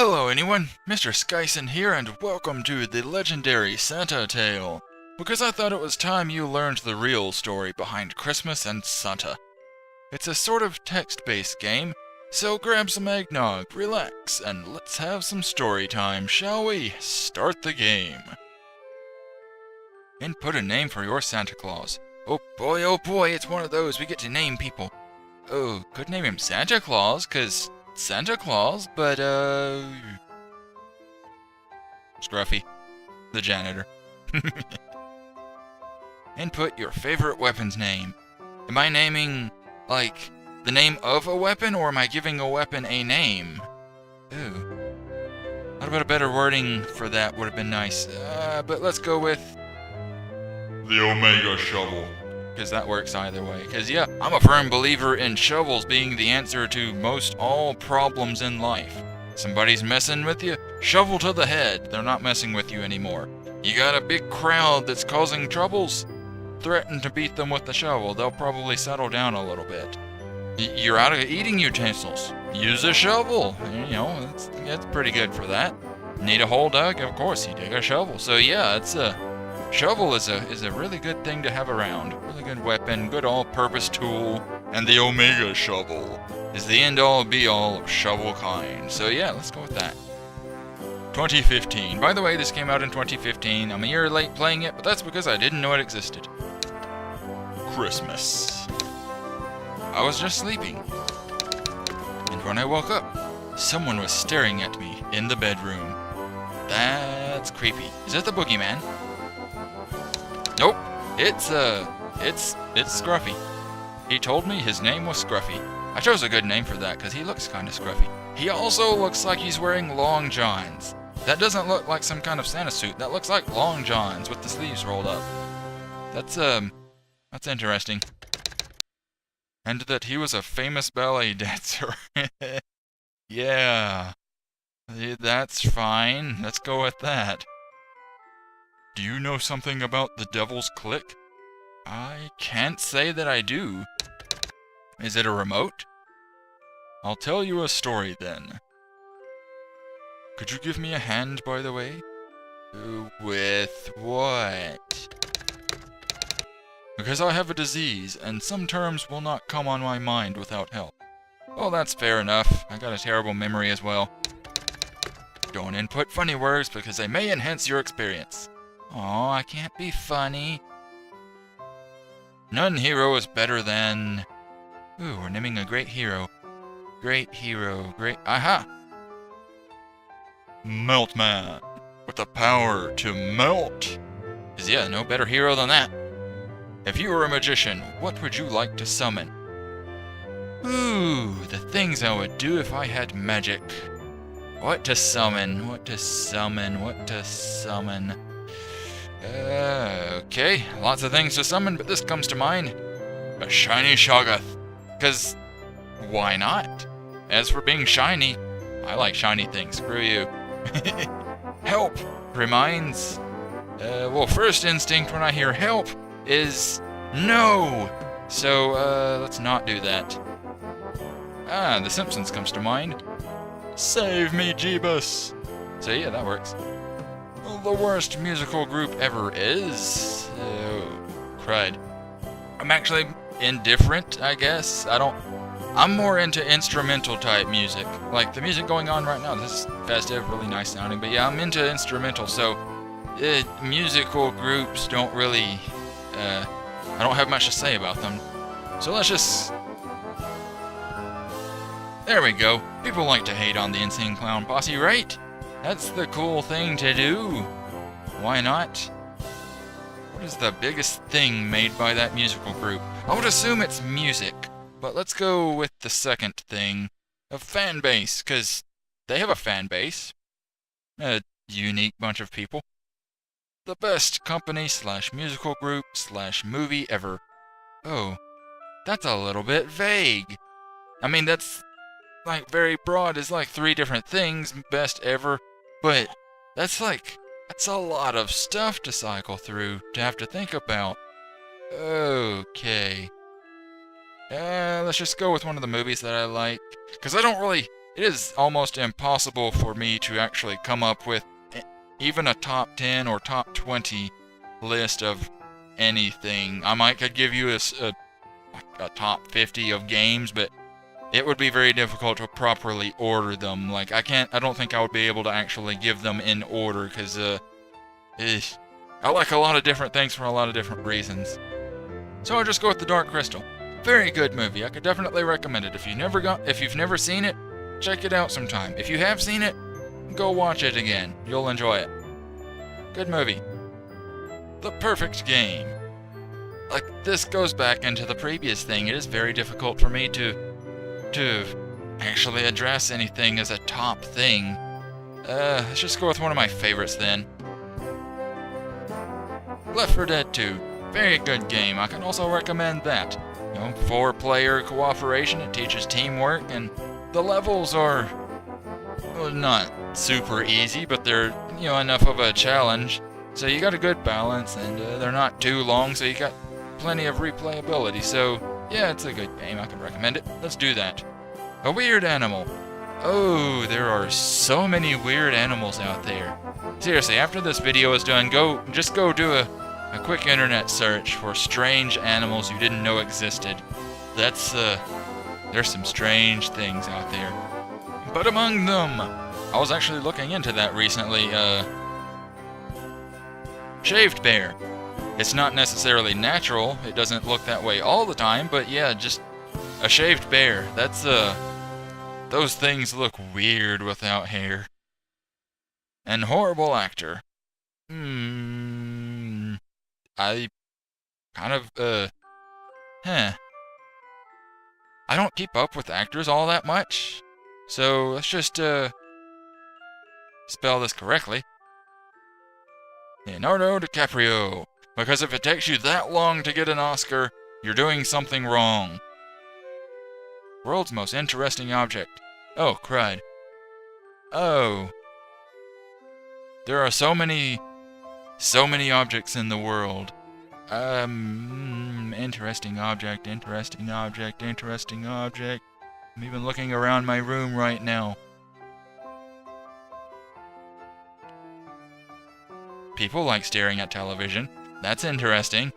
Hello anyone, Mr. Skyson here and welcome to the legendary Santa Tale. Because I thought it was time you learned the real story behind Christmas and Santa. It's a sort of text-based game, so grab some eggnog, relax, and let's have some story time, shall we? Start the game. Input a name for your Santa Claus. Oh boy, it's one of those we get to name people. Oh, could name him Santa Claus, 'cause Santa Claus, but Scruffy, the janitor. Input your favorite weapon's name. Am I naming, like, the name of a weapon, or am I giving a weapon a name? Ooh. What about a better wording for that would have been nice. But let's go with the Omega Shovel. because that works either way. Because, yeah, I'm a firm believer in shovels being the answer to most all problems in life. Somebody's messing with you, shovel to the head. They're not messing with you anymore. You got a big crowd that's causing troubles? Threaten to beat them with the shovel. They'll probably settle down a little bit. You're out of eating utensils. Use a shovel. You know, it's pretty good for that. Need a hole dug? Of course, you dig a shovel. So yeah, it's a shovel is a really good thing to have around. Really good weapon, good all-purpose tool, and the Omega Shovel is the end-all be-all of shovel kind. So yeah, let's go with that. 2015. By the way, this came out in 2015. I'm a year late playing it, but that's because I didn't know it existed. Christmas. I was just sleeping, and when I woke up, someone was staring at me in the bedroom. That's creepy. Is it the boogeyman? Nope. It's Scruffy. He told me his name was Scruffy. I chose a good name for that because he looks kind of scruffy. He also looks like he's wearing long johns. That doesn't look like some kind of Santa suit. That looks like long johns with the sleeves rolled up. That's interesting. And that he was a famous ballet dancer. Yeah. That's fine. Let's go with that. Do you know something about the Devil's Click? I can't say that I do. Is it a remote? I'll tell you a story then. Could you give me a hand, by the way? With what? Because I have a disease, and some terms will not come on my mind without help. Well, that's fair enough. I got a terrible memory as well. Don't input funny words because they may enhance your experience. Aw, I can't be funny. None hero is better than... Ooh, we're naming a great hero. Great hero, great... Aha! Meltman. With the power to melt. 'Cause yeah, no better hero than that. If you were a magician, what would you like to summon? Ooh, the things I would do if I had magic. What to summon? What to summon? What to summon? Okay, lots of things to summon, but this comes to mind. A shiny Shoggoth. 'Cause why not? As for being shiny, I like shiny things. Screw you. Help reminds... well, first instinct when I hear help is no! So, let's not do that. Ah, The Simpsons comes to mind. Save me, Jeebus! So yeah, that works. The worst musical group ever is... crud. I'm actually indifferent, I guess. I'm more into instrumental type music. Like the music going on right now, this is festive, really nice sounding, but yeah, I'm into instrumental, so musical groups don't really, I don't have much to say about them. So let's just... There we go. People like to hate on the Insane Clown Posse, right? That's the cool thing to do. Why not? What is the biggest thing made by that musical group? I would assume it's music, but let's go with the second thing of fan base, because they have a fan base. A unique bunch of people. The best company / musical / movie ever. Oh, that's a little bit vague. I mean, that's like very broad. It's like 3 different things, best ever, but that's a lot of stuff to cycle through, to have to think about. Okay. Let's just go with one of the movies that I like, because I don't really it is almost impossible for me to actually come up with even a top 10 or top 20 list of anything. I could give you a top 50 of games, but it would be very difficult to properly order them. Like, I don't think I would be able to actually give them in order, because, I like a lot of different things for a lot of different reasons. So I'll just go with The Dark Crystal. Very good movie. I could definitely recommend it. If you've never seen it, check it out sometime. If you have seen it, go watch it again. You'll enjoy it. Good movie. The Perfect Game. Like, this goes back into the previous thing. It is very difficult for me to actually address anything as a top thing. Let's just go with one of my favorites then. Left 4 Dead 2. Very good game. I can also recommend that. 4-player cooperation. It teaches teamwork, and the levels are, well, not super easy, but they're, enough of a challenge. So you got a good balance, and they're not too long, so you got plenty of replayability. So yeah, it's a good game. I can recommend it. Let's do that. A weird animal. Oh, there are so many weird animals out there. Seriously, after this video is done, just go do a quick internet search for strange animals you didn't know existed. There's some strange things out there. But among them, I was actually looking into that recently, shaved bear. It's not necessarily natural, it doesn't look that way all the time, but yeah, just a shaved bear. Those things look weird without hair. And horrible actor. I kind of, I don't keep up with actors all that much, so let's just, spell this correctly. Leonardo DiCaprio. Because if it takes you that long to get an Oscar, you're doing something wrong. World's most interesting object. Oh, cried. Oh. There are so many objects in the world. Interesting object. I'm even looking around my room right now. People like staring at television. That's interesting.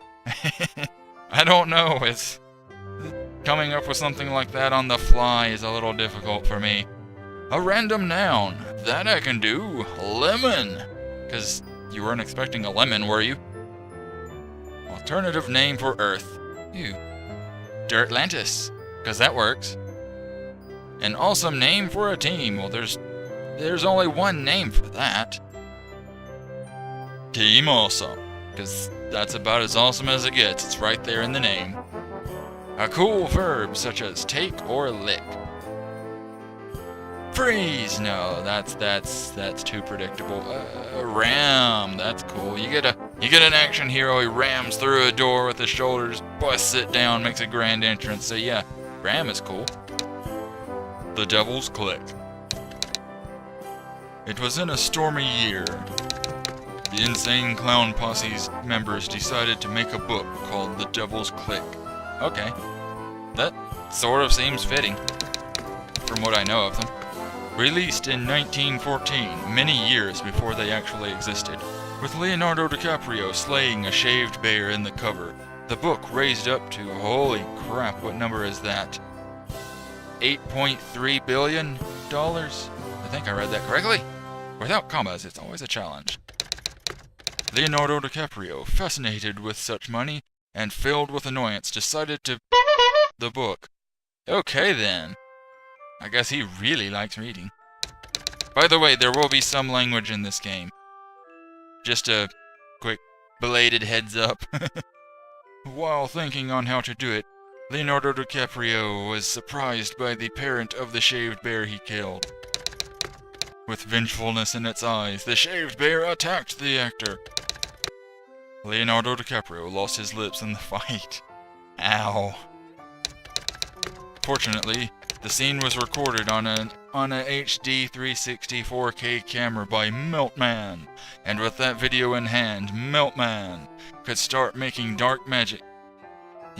I don't know, coming up with something like that on the fly is a little difficult for me. A random noun. That I can do. Lemon. Because you weren't expecting a lemon, were you? Alternative name for Earth. Ew. Dirtlantis. Because that works. An awesome name for a team. Well, there's only one name for that. Team Awesome. Because that's about as awesome as it gets. It's right there in the name. A cool verb such as take or lick. Freeze! No, that's too predictable. Ram. That's cool. You get an action hero. He rams through a door with his shoulders, busts it down, makes a grand entrance. So yeah, ram is cool. The Devil's Click. It was in a stormy year. The Insane Clown Posse's members decided to make a book called The Devil's Click. Okay. That sort of seems fitting, from what I know of them. Released in 1914, many years before they actually existed, with Leonardo DiCaprio slaying a shaved bear in the cover. The book raised up to, holy crap, what number is that? $8.3 billion? I think I read that correctly. Without commas, it's always a challenge. Leonardo DiCaprio, fascinated with such money and filled with annoyance, decided to the book. Okay then. I guess he really likes reading. By the way, there will be some language in this game. Just a quick belated heads up. While thinking on how to do it, Leonardo DiCaprio was surprised by the parent of the shaved bear he killed. With vengefulness in its eyes, the shaved bear attacked the actor. Leonardo DiCaprio lost his lips in the fight. Ow. Fortunately, the scene was recorded on a HD 360 4K camera by Meltman, and with that video in hand, Meltman could start making dark magic.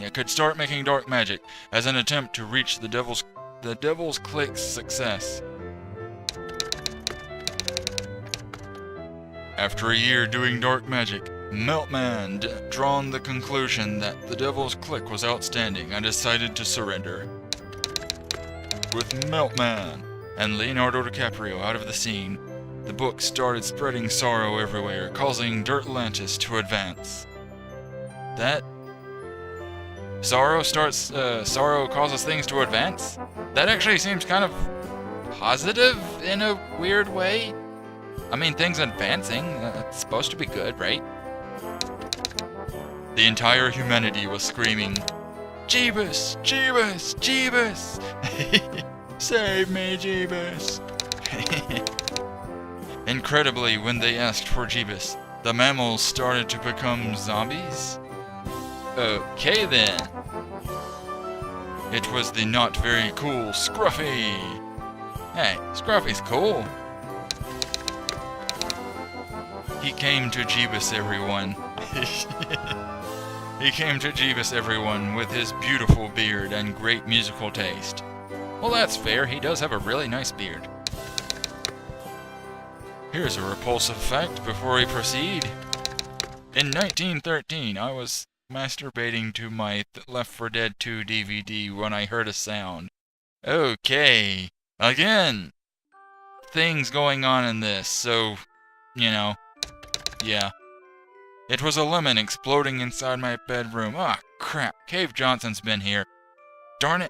As an attempt to reach the Devil's Click's success. After a year doing dark magic, Meltman drawn the conclusion that the Devil's Click was outstanding and decided to surrender. With Meltman and Leonardo DiCaprio out of the scene, the book started spreading sorrow everywhere, causing Dirtlantis to advance. That sorrow causes things to advance? That actually seems kind of positive in a weird way. I mean, things advancing, it's supposed to be good, right? The entire humanity was screaming, Jeebus! Jeebus! Jeebus! Save me, Jeebus! Incredibly, when they asked for Jeebus, the mammals started to become zombies? Okay then. It was the not very cool Scruffy. Hey, Scruffy's cool. He came to Jeebus everyone. He came to Jeebus everyone with his beautiful beard and great musical taste. Well, that's fair, he does have a really nice beard. Here's a repulsive fact before we proceed. In 1913, I was masturbating to my Left 4 Dead 2 DVD when I heard a sound. Okay, again, things going on in this, so, you know, yeah. It was a lemon exploding inside my bedroom. Ah, crap, Cave Johnson's been here. Darn it.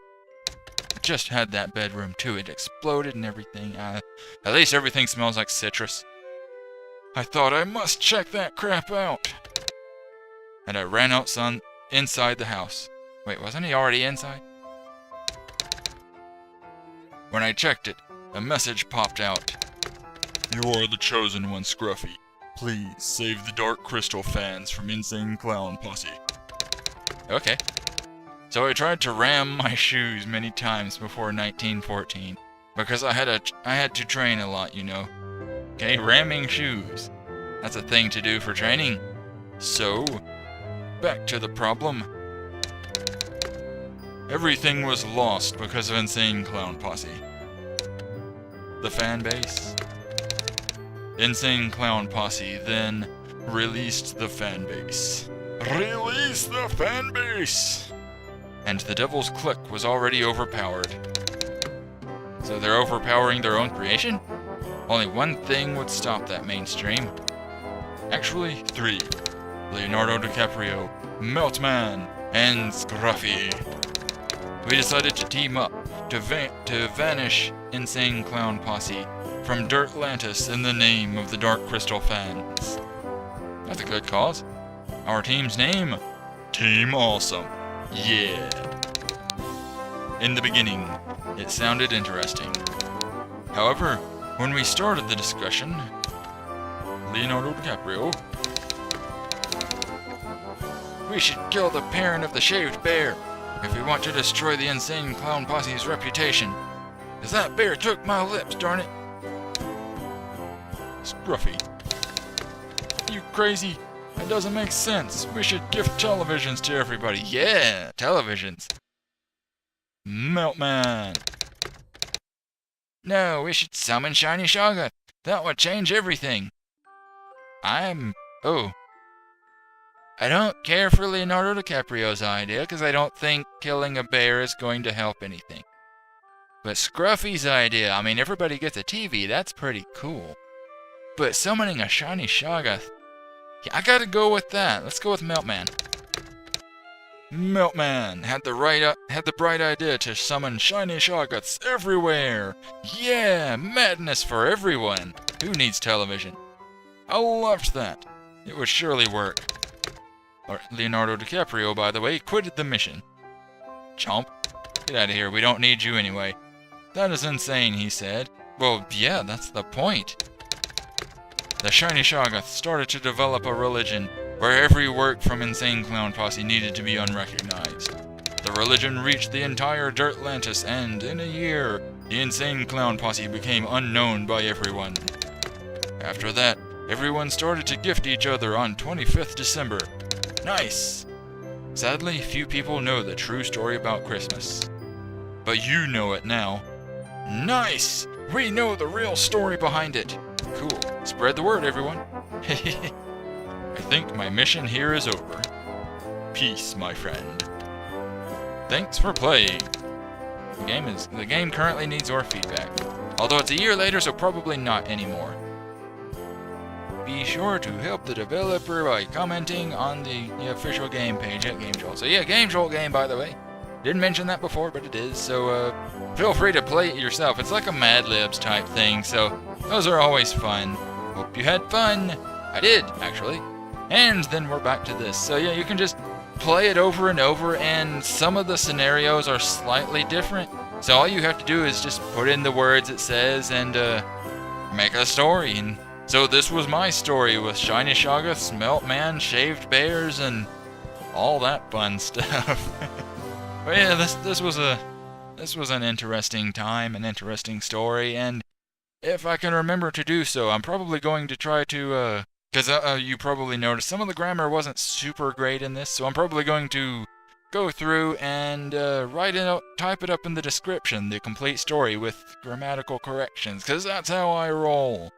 Just had that bedroom too, it exploded and everything. At least everything smells like citrus. I thought I must check that crap out. And I ran inside the house. Wait, wasn't he already inside? When I checked it, a message popped out. You are the chosen one, Scruffy. Please save the Dark Crystal fans from Insane Clown Posse. Okay. So I tried to ram my shoes many times before 1914, because I had to train a lot, you know. Okay, ramming shoes. That's a thing to do for training. So, back to the problem. Everything was lost because of Insane Clown Posse. The fan base. Insane Clown Posse then released the fan base. Release the fan base! And the Devil's Click was already overpowered. So they're overpowering their own creation? Only one thing would stop that mainstream. Actually, three. Leonardo DiCaprio, Meltman, and Scruffy. We decided to team up to vanish Insane Clown Posse from Dirtlantis in the name of the Dark Crystal fans. That's a good cause. Our team's name? Team Awesome. Yeah. In the beginning, it sounded interesting. However, when we started the discussion, Leonardo DiCaprio, we should kill the parent of the shaved bear if we want to destroy the Insane Clown Posse's reputation. 'Cause that bear took my lips, darn it. Scruffy. You crazy? That doesn't make sense. We should gift televisions to everybody. Yeah, televisions. Meltman. No, we should summon Shiny Shoggoth. That would change everything. Oh. I don't care for Leonardo DiCaprio's idea, because I don't think killing a bear is going to help anything. But Scruffy's idea, I mean, everybody gets a TV, that's pretty cool. But summoning a Shiny Shoggoth, yeah, I gotta go with that. Let's go with Meltman. Meltman had the bright idea to summon Shiny Shoggoths everywhere. Yeah, madness for everyone. Who needs television? I loved that. It would surely work. Leonardo DiCaprio, by the way, quitted the mission. Chomp. Get out of here, we don't need you anyway. That is insane, he said. Well, yeah, that's the point. The Shiny Shoggoth started to develop a religion where every work from Insane Clown Posse needed to be unrecognized. The religion reached the entire Dirtlantis, and in a year, the Insane Clown Posse became unknown by everyone. After that, everyone started to gift each other on 25th December. Nice! Sadly, few people know the true story about Christmas. But you know it now. Nice! We know the real story behind it. Cool. Spread the word, everyone. I think my mission here is over. Peace, my friend. Thanks for playing. The game currently needs your feedback. Although it's a year later, so probably not anymore. Be sure to help the developer by commenting on the official game page at GameJolt. So yeah, GameJolt game, by the way. Didn't mention that before, but it is. So feel free to play it yourself. It's like a Mad Libs type thing, so those are always fun. Hope you had fun. I did, actually. And then we're back to this. So yeah, you can just play it over and over, and some of the scenarios are slightly different. So all you have to do is just put in the words it says and make a story. And so this was my story with shiny shoggoths, melt man, shaved bears, and all that fun stuff. But yeah, this was an interesting time, an interesting story, and if I can remember to do so, I'm probably going to try to because you probably noticed some of the grammar wasn't super great in this, so I'm probably going to go through and type it up in the description, the complete story with grammatical corrections, because that's how I roll.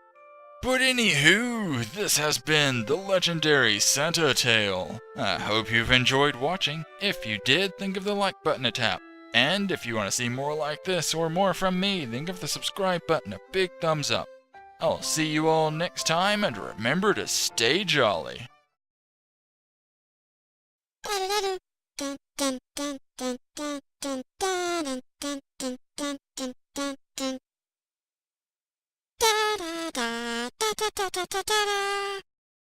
But anywho, this has been the legendary Santa Tale. I hope you've enjoyed watching. If you did, then give the like button a tap. And if you want to see more like this or more from me, then give the subscribe button a big thumbs up. I'll see you all next time, and remember to stay jolly. Da da da da da da da da da.